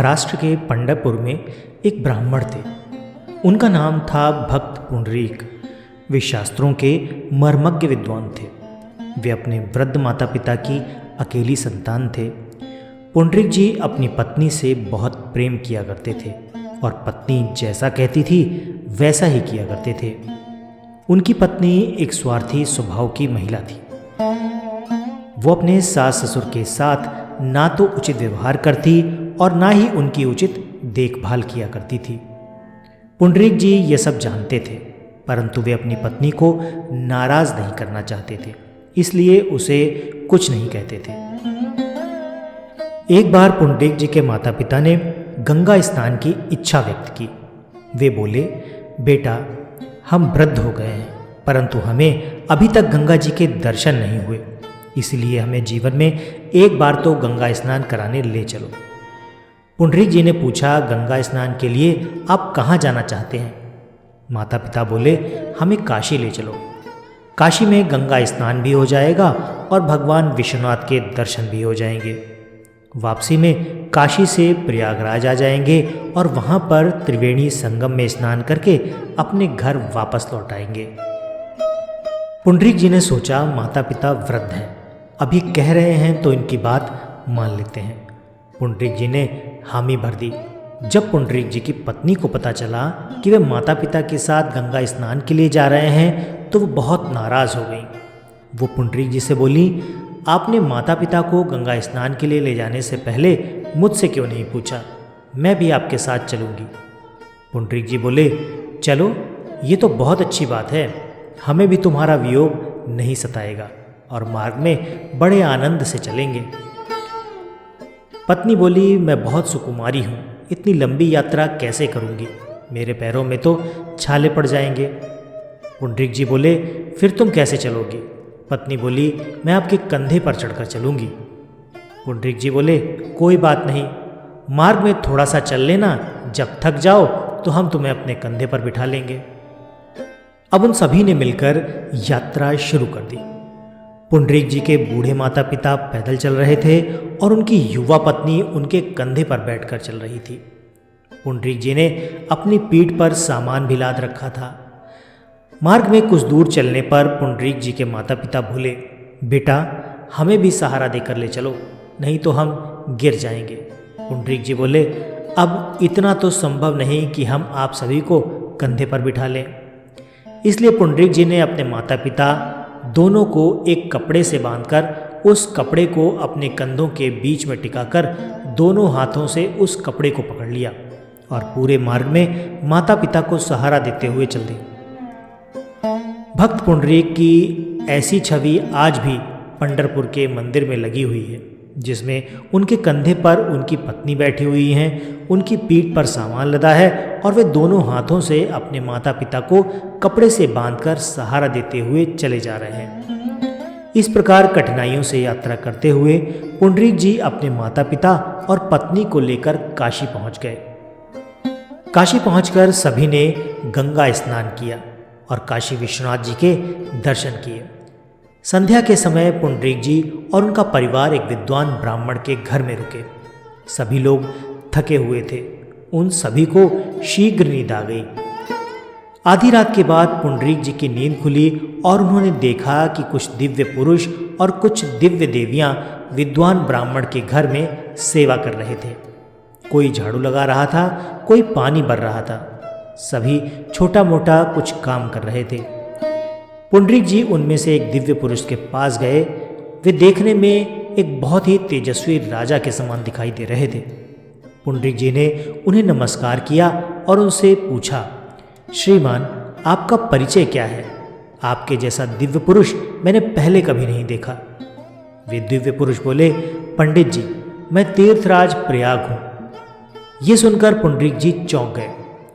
महाराष्ट्र के पंढरपुर में एक ब्राह्मण थे। उनका नाम था भक्त पुंडरीक। वे शास्त्रों के मर्मज्ञ विद्वान थे। वे अपने वृद्ध माता पिता की अकेली संतान थे। पुंडरीक जी अपनी पत्नी से बहुत प्रेम किया करते थे और पत्नी जैसा कहती थी वैसा ही किया करते थे। उनकी पत्नी एक स्वार्थी स्वभाव की महिला थी। वो अपने सास ससुर के साथ ना तो उचित व्यवहार करती और ना ही उनकी उचित देखभाल किया करती थी। पुंडरीक जी ये सब जानते थे, परंतु वे अपनी पत्नी को नाराज नहीं करना चाहते थे, इसलिए उसे कुछ नहीं कहते थे। एक बार पुंडरीक जी के माता पिता ने गंगा स्नान की इच्छा व्यक्त की। वे बोले, बेटा, हम वृद्ध हो गए हैं, परंतु हमें अभी तक गंगा जी के दर्शन नहीं हुए, इसलिए हमें जीवन में एक बार तो गंगा स्नान कराने ले चलो। पुंडरीक जी ने पूछा, गंगा स्नान के लिए आप कहाँ जाना चाहते हैं? माता पिता बोले, हमें काशी ले चलो। काशी में गंगा स्नान भी हो जाएगा और भगवान विश्वनाथ के दर्शन भी हो जाएंगे। वापसी में काशी से प्रयागराज आ जाएंगे और वहाँ पर त्रिवेणी संगम में स्नान करके अपने घर वापस लौट आएंगे। पुंडरीक जी ने सोचा, माता पिता वृद्ध हैं, अभी कह रहे हैं तो इनकी बात मान लेते हैं। पुंडरीक जी ने हामी भर दी। जब पुंडरीक जी की पत्नी को पता चला कि वे माता पिता के साथ गंगा स्नान के लिए जा रहे हैं तो वो बहुत नाराज़ हो गई। वो पुंडरीक जी से बोली, आपने माता पिता को गंगा स्नान के लिए ले जाने से पहले मुझसे क्यों नहीं पूछा? मैं भी आपके साथ चलूँगी। पुंडरीक जी बोले, चलो, ये तो बहुत अच्छी बात है, हमें भी तुम्हारा वियोग नहीं सताएगा और मार्ग में बड़े आनंद से चलेंगे। पत्नी बोली, मैं बहुत सुकुमारी हूँ, इतनी लंबी यात्रा कैसे करूँगी? मेरे पैरों में तो छाले पड़ जाएंगे। पुंडरीक जी बोले, फिर तुम कैसे चलोगी? पत्नी बोली, मैं आपके कंधे पर चढ़कर चलूँगी। पुंडरीक जी बोले, कोई बात नहीं, मार्ग में थोड़ा सा चल लेना, जब थक जाओ तो हम तुम्हें अपने कंधे पर बिठा लेंगे। अब उन सभी ने मिलकर यात्रा शुरू कर दी। पुंडरीक जी के बूढ़े माता पिता पैदल चल रहे थे और उनकी युवा पत्नी उनके कंधे पर बैठकर चल रही थी। पुंडरीक जी ने अपनी पीठ पर सामान भी लाद रखा था। मार्ग में कुछ दूर चलने पर पुंडरीक जी के माता पिता बोले, बेटा, हमें भी सहारा देकर ले चलो, नहीं तो हम गिर जाएंगे। पुंडरीक जी बोले, अब इतना तो संभव नहीं कि हम आप सभी को कंधे पर बिठा लें। इसलिए पुंडरीक जी ने अपने माता पिता दोनों को एक कपड़े से बांधकर उस कपड़े को अपने कंधों के बीच में टिकाकर दोनों हाथों से उस कपड़े को पकड़ लिया और पूरे मार्ग में माता पिता को सहारा देते हुए चल दी। भक्त पुंडरीक की ऐसी छवि आज भी पंढरपुर के मंदिर में लगी हुई है, जिसमें उनके कंधे पर उनकी पत्नी बैठी हुई हैं, उनकी पीठ पर सामान लदा है और वे दोनों हाथों से अपने माता पिता को कपड़े से बांधकर सहारा देते हुए चले जा रहे हैं। इस प्रकार कठिनाइयों से यात्रा करते हुए पुंडरीक जी अपने माता पिता और पत्नी को लेकर काशी पहुंच गए। काशी पहुंचकर सभी ने गंगा स्नान किया और काशी विश्वनाथ जी के दर्शन किए। संध्या के समय पुंडरीक जी और उनका परिवार एक विद्वान ब्राह्मण के घर में रुके। सभी लोग थके हुए थे। उन सभी को शीघ्र नींद आ गई। आधी रात के बाद पुंडरीक जी की नींद खुली और उन्होंने देखा कि कुछ दिव्य पुरुष और कुछ दिव्य देवियां विद्वान ब्राह्मण के घर में सेवा कर रहे थे। कोई झाड़ू लगा रहा था, कोई पानी भर रहा था। सभी छोटा मोटा कुछ काम कर रहे थे। पुंडरीक जी उनमें से एक दिव्य पुरुष के पास गए। वे देखने में एक बहुत ही तेजस्वी राजा के समान दिखाई दे रहे थे। पुंडरीक जी ने उन्हें नमस्कार किया और उनसे पूछा, श्रीमान, आपका परिचय क्या है? आपके जैसा दिव्य पुरुष मैंने पहले कभी नहीं देखा। वे दिव्य पुरुष बोले, पंडित जी, मैं तीर्थराज प्रयाग हूँ। ये सुनकर पुंडरीक जी चौंक गए।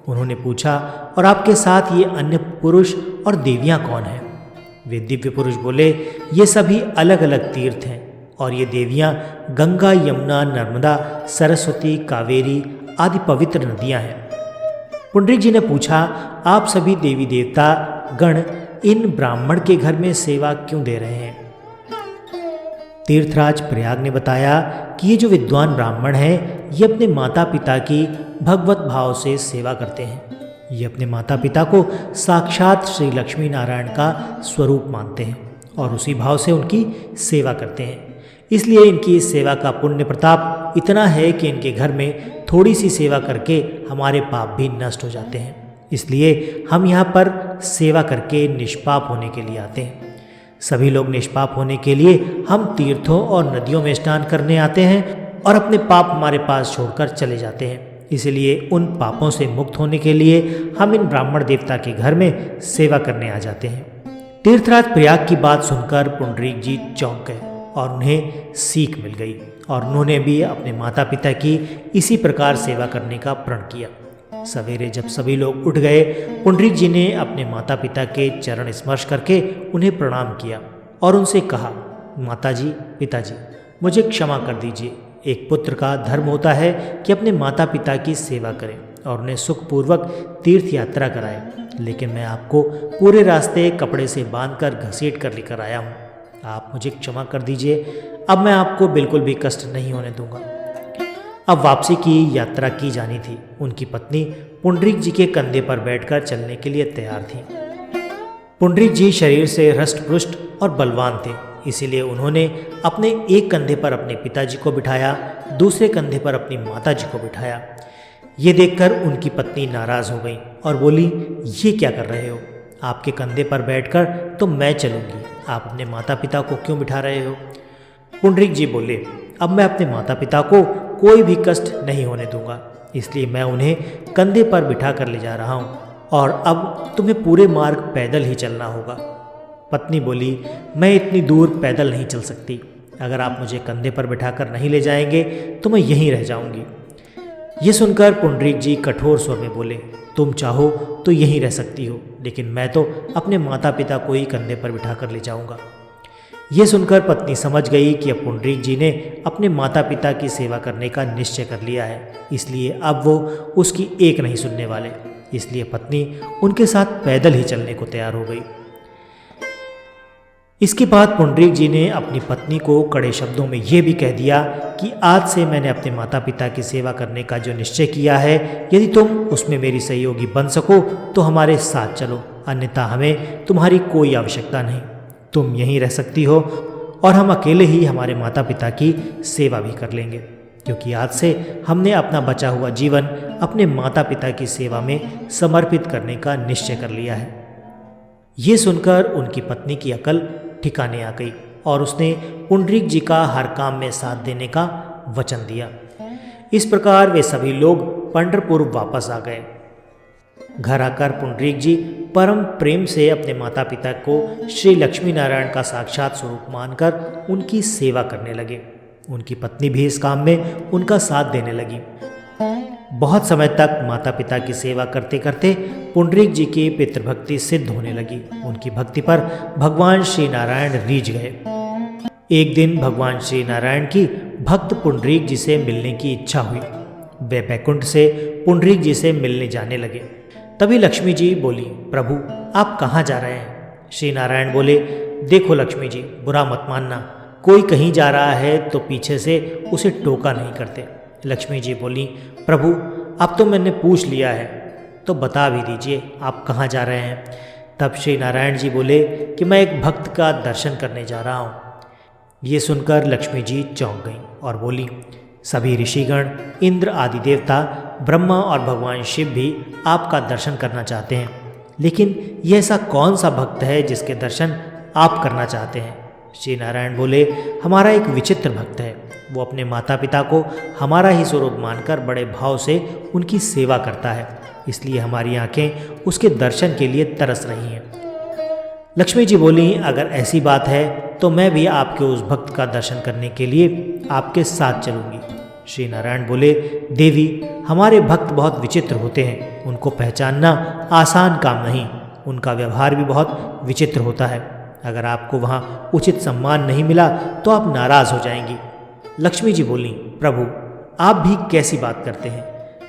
उन्होंने पूछा, और आपके साथ ये अन्य पुरुष और देवियां कौन हैं? वे दिव्य पुरुष बोले, ये सभी अलग अलग तीर्थ हैं और ये देवियां गंगा, यमुना, नर्मदा, सरस्वती, कावेरी आदि पवित्र नदियां हैं। पुंडरीक जी ने पूछा, आप सभी देवी देवता गण इन ब्राह्मण के घर में सेवा क्यों दे रहे हैं? तीर्थराज प्रयाग ने बताया कि ये जो विद्वान ब्राह्मण हैं ये अपने माता पिता की भगवत भाव से सेवा करते हैं। ये अपने माता पिता को साक्षात श्री लक्ष्मी नारायण का स्वरूप मानते हैं और उसी भाव से उनकी सेवा करते हैं। इसलिए इनकी इस सेवा का पुण्य प्रताप इतना है कि इनके घर में थोड़ी सी सेवा करके हमारे पाप भी नष्ट हो जाते हैं। इसलिए हम यहाँ पर सेवा करके निष्पाप होने के लिए आते हैं। सभी लोग निष्पाप होने के लिए हम तीर्थों और नदियों में स्नान करने आते हैं और अपने पाप हमारे पास छोड़कर चले जाते हैं। इसलिए उन पापों से मुक्त होने के लिए हम इन ब्राह्मण देवता के घर में सेवा करने आ जाते हैं। तीर्थराज प्रयाग की बात सुनकर पुंडरीक जी चौंक गए और उन्हें सीख मिल गई और उन्होंने भी अपने माता पिता की इसी प्रकार सेवा करने का प्रण किया। सवेरे जब सभी लोग उठ गए, पुंडरीक जी ने अपने माता पिता के चरण स्पर्श करके उन्हें प्रणाम किया और उनसे कहा, माताजी, पिताजी, मुझे क्षमा कर दीजिए। एक पुत्र का धर्म होता है कि अपने माता पिता की सेवा करे और उन्हें सुखपूर्वक तीर्थ यात्रा कराए, लेकिन मैं आपको पूरे रास्ते कपड़े से बांधकर घसीट कर लेकर आया हूँ। आप मुझे क्षमा कर दीजिए। अब मैं आपको बिल्कुल भी कष्ट नहीं होने दूंगा। अब वापसी की यात्रा की जानी थी। उनकी पत्नी पुंडरीक जी के कंधे पर बैठकर चलने के लिए तैयार थी। पुंडरीक जी शरीर से हृष्ट-पुष्ट और बलवान थे, इसीलिए उन्होंने अपने एक कंधे पर अपने पिताजी को बिठाया, दूसरे कंधे पर अपनी माताजी को बिठाया। ये देखकर उनकी पत्नी नाराज हो गई और बोली, ये क्या कर रहे हो? आपके कंधे पर बैठकर तो मैं चलूंगी, आप अपने माता पिता को क्यों बिठा रहे हो? पुंडरीक जी बोले, अब मैं अपने माता पिता को कोई भी कष्ट नहीं होने दूंगा, इसलिए मैं उन्हें कंधे पर बिठा कर ले जा रहा हूँ और अब तुम्हें पूरे मार्ग पैदल ही चलना होगा। पत्नी बोली, मैं इतनी दूर पैदल नहीं चल सकती। अगर आप मुझे कंधे पर बिठाकर नहीं ले जाएंगे तो मैं यहीं रह जाऊंगी। ये सुनकर पुंडरीक जी कठोर स्वर में बोले, तुम चाहो तो यहीं रह सकती हो, लेकिन मैं तो अपने माता पिता को ही कंधे पर बिठाकर ले जाऊंगा। ये सुनकर पत्नी समझ गई कि अब पुंडरीक जी ने अपने माता पिता की सेवा करने का निश्चय कर लिया है, इसलिए अब वो उसकी एक नहीं सुनने वाले। इसलिए पत्नी उनके साथ पैदल ही चलने को तैयार हो गई। इसके बाद पुंडरीक जी ने अपनी पत्नी को कड़े शब्दों में यह भी कह दिया कि आज से मैंने अपने माता पिता की सेवा करने का जो निश्चय किया है, यदि तुम उसमें मेरी सहयोगी बन सको तो हमारे साथ चलो, अन्यथा हमें तुम्हारी कोई आवश्यकता नहीं। तुम यहीं रह सकती हो और हम अकेले ही हमारे माता पिता की सेवा भी कर लेंगे, क्योंकि आज से हमने अपना बचा हुआ जीवन अपने माता पिता की सेवा में समर्पित करने का निश्चय कर लिया है। ये सुनकर उनकी पत्नी की अकल ठिकाने आ गई और उसने पुंडरीक जी का हर काम में साथ देने का वचन दिया। इस प्रकार वे सभी लोग पंढरपुर वापस आ गए। घर आकर पुंडरीक जी परम प्रेम से अपने माता पिता को श्री लक्ष्मी नारायण का साक्षात स्वरूप मानकर उनकी सेवा करने लगे। उनकी पत्नी भी इस काम में उनका साथ देने लगी। बहुत समय तक माता पिता की सेवा करते करते पुंडरीक जी की पितृभक्ति सिद्ध होने लगी। उनकी भक्ति पर भगवान श्री नारायण रीझ गए। एक दिन भगवान श्री नारायण की भक्त पुंडरीक जी से मिलने की इच्छा हुई। वे बैकुंठ से पुंडरीक जी से मिलने जाने लगे। तभी लक्ष्मी जी बोली, प्रभु आप कहाँ जा रहे हैं? श्री नारायण बोले, देखो लक्ष्मी जी, बुरा मत मानना, कोई कहीं जा रहा है तो पीछे से उसे टोका नहीं करते। लक्ष्मी जी बोली, प्रभु अब तो मैंने पूछ लिया है, तो बता भी दीजिए आप कहाँ जा रहे हैं? तब श्री नारायण जी बोले कि मैं एक भक्त का दर्शन करने जा रहा हूँ। ये सुनकर लक्ष्मी जी चौंक गईं और बोली, सभी ऋषिगण, इंद्र आदि देवता, ब्रह्मा और भगवान शिव भी आपका दर्शन करना चाहते हैं, लेकिन ये ऐसा कौन सा भक्त है जिसके दर्शन आप करना चाहते हैं? श्री नारायण बोले, हमारा एक विचित्र भक्त है। वो अपने माता पिता को हमारा ही स्वरूप मानकर बड़े भाव से उनकी सेवा करता है, इसलिए हमारी आंखें उसके दर्शन के लिए तरस रही हैं। लक्ष्मी जी बोली, अगर ऐसी बात है तो मैं भी आपके उस भक्त का दर्शन करने के लिए आपके साथ चलूंगी। श्री नारायण बोले, देवी हमारे भक्त बहुत विचित्र होते हैं, उनको पहचानना आसान काम नहीं, उनका व्यवहार भी बहुत विचित्र होता है। अगर आपको वहाँ उचित सम्मान नहीं मिला तो आप नाराज हो जाएंगी। लक्ष्मी जी बोली, प्रभु आप भी कैसी बात करते हैं?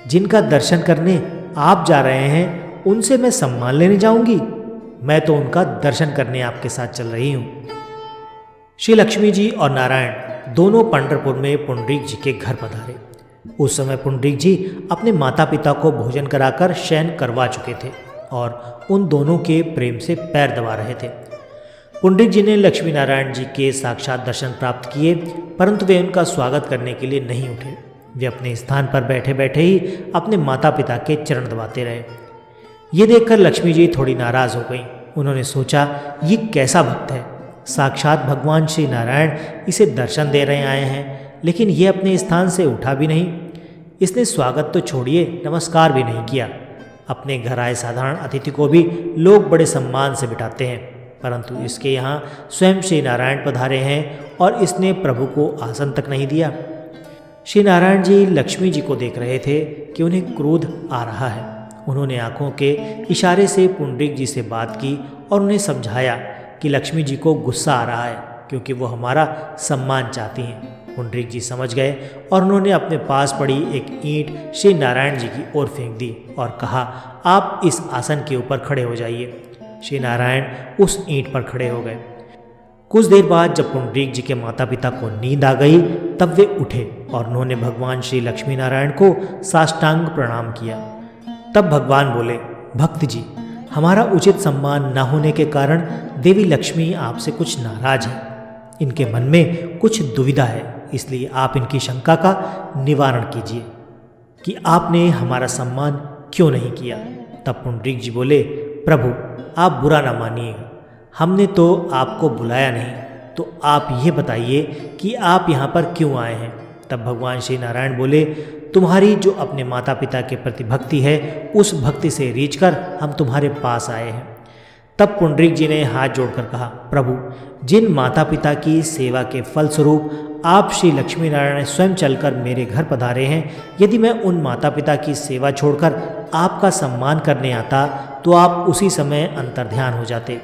जिनका दर्शन करने आप जा रहे हैं उनसे मैं सम्मान लेने जाऊंगी? मैं तो उनका दर्शन करने आपके साथ चल रही हूँ। श्री लक्ष्मी जी और नारायण दोनों पंढरपुर में पुंडरीक जी के घर पधारे। उस समय पुंडरीक जी अपने माता पिता को भोजन कराकर शयन करवा चुके थे और उन दोनों के प्रेम से पैर दबा रहे थे। पुंडरीक जी ने लक्ष्मी नारायण जी के साक्षात दर्शन प्राप्त किए, परंतु वे उनका स्वागत करने के लिए नहीं उठे। वे अपने स्थान पर बैठे बैठे ही अपने माता पिता के चरण दबाते रहे। ये देखकर लक्ष्मी जी थोड़ी नाराज हो गईं। उन्होंने सोचा, ये कैसा भक्त है, साक्षात भगवान श्री नारायण इसे दर्शन दे रहे आए हैं, लेकिन ये अपने स्थान से उठा भी नहीं। इसने स्वागत तो छोड़िए, नमस्कार भी नहीं किया। अपने घर आए साधारण अतिथि को भी लोग बड़े सम्मान से बिठाते हैं, परंतु इसके यहाँ स्वयं श्री नारायण पधारे हैं और इसने प्रभु को आसन तक नहीं दिया। श्री नारायण जी लक्ष्मी जी को देख रहे थे कि उन्हें क्रोध आ रहा है। उन्होंने आंखों के इशारे से पुंडरीक जी से बात की और उन्हें समझाया कि लक्ष्मी जी को गुस्सा आ रहा है क्योंकि वो हमारा सम्मान चाहती हैं। पुंडरीक जी समझ गए और उन्होंने अपने पास पड़ी एक ईंट श्री नारायण जी की ओर फेंक दी और कहा, आप इस आसन के ऊपर खड़े हो जाइए। श्री नारायण उस ईंट पर खड़े हो गए। कुछ देर बाद जब पुंडरीक जी के माता पिता को नींद आ गई तब वे उठे और उन्होंने भगवान श्री लक्ष्मी नारायण को साष्टांग प्रणाम किया। तब भगवान बोले, भक्त जी, हमारा उचित सम्मान न होने के कारण देवी लक्ष्मी आपसे कुछ नाराज है। इनके मन में कुछ दुविधा है, इसलिए आप इनकी शंका का निवारण कीजिए कि आपने हमारा सम्मान क्यों नहीं किया। तब पुंडरीक जी बोले, प्रभु आप बुरा ना मानिएगा, हमने तो आपको बुलाया नहीं, तो आप ये बताइए कि आप यहाँ पर क्यों आए हैं। तब भगवान श्री नारायण बोले, तुम्हारी जो अपने माता पिता के प्रति भक्ति है, उस भक्ति से रीझ कर हम तुम्हारे पास आए हैं। तब पुंडरीक जी ने हाथ जोड़कर कहा, प्रभु, जिन माता पिता की सेवा के फलस्वरूप आप श्री लक्ष्मी नारायण स्वयं चलकर मेरे घर पधारे हैं, यदि मैं उन माता पिता की सेवा छोड़कर आपका सम्मान करने आता तो आप उसी समय अंतर्ध्यान हो जाते।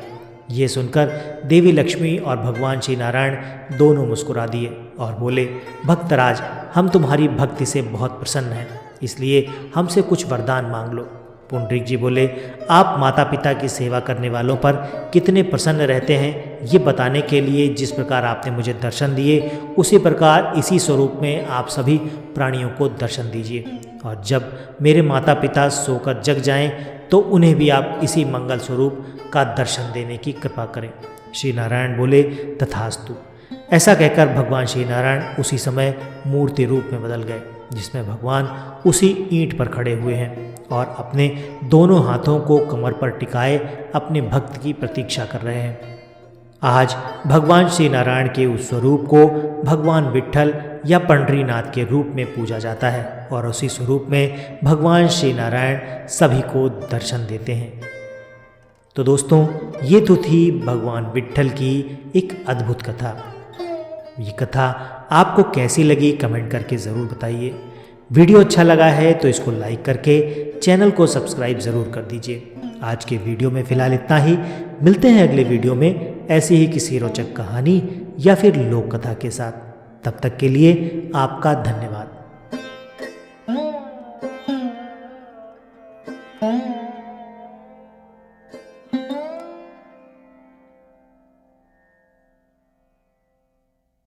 ये सुनकर देवी लक्ष्मी और भगवान श्री नारायण दोनों मुस्कुरा दिए और बोले, भक्तराज, हम तुम्हारी भक्ति से बहुत प्रसन्न हैं, इसलिए हमसे कुछ वरदान मांग लो। पुंडरीक जी बोले, आप माता पिता की सेवा करने वालों पर कितने प्रसन्न रहते हैं, ये बताने के लिए जिस प्रकार आपने मुझे दर्शन दिए, उसी प्रकार इसी स्वरूप में आप सभी प्राणियों को दर्शन दीजिए, और जब मेरे माता पिता सोकर जग जाएं तो उन्हें भी आप इसी मंगल स्वरूप का दर्शन देने की कृपा करें। श्री नारायण बोले, तथास्तु। ऐसा कहकर भगवान श्री नारायण उसी समय मूर्ति रूप में बदल गए, जिसमें भगवान उसी ईंट पर खड़े हुए हैं और अपने दोनों हाथों को कमर पर टिकाए अपने भक्त की प्रतीक्षा कर रहे हैं। आज भगवान श्री नारायण के उस स्वरूप को भगवान विट्ठल या पंढरीनाथ के रूप में पूजा जाता है और उसी स्वरूप में भगवान श्री नारायण सभी को दर्शन देते हैं। तो दोस्तों, ये तो थी भगवान विट्ठल की एक अद्भुत कथा। ये कथा आपको कैसी लगी कमेंट करके ज़रूर बताइए। वीडियो अच्छा लगा है तो इसको लाइक करके चैनल को सब्सक्राइब ज़रूर कर दीजिए। आज के वीडियो में फ़िलहाल इतना ही। मिलते हैं अगले वीडियो में ऐसी ही किसी रोचक कहानी या फिर लोक कथा के साथ। तब तक के लिए आपका धन्यवाद।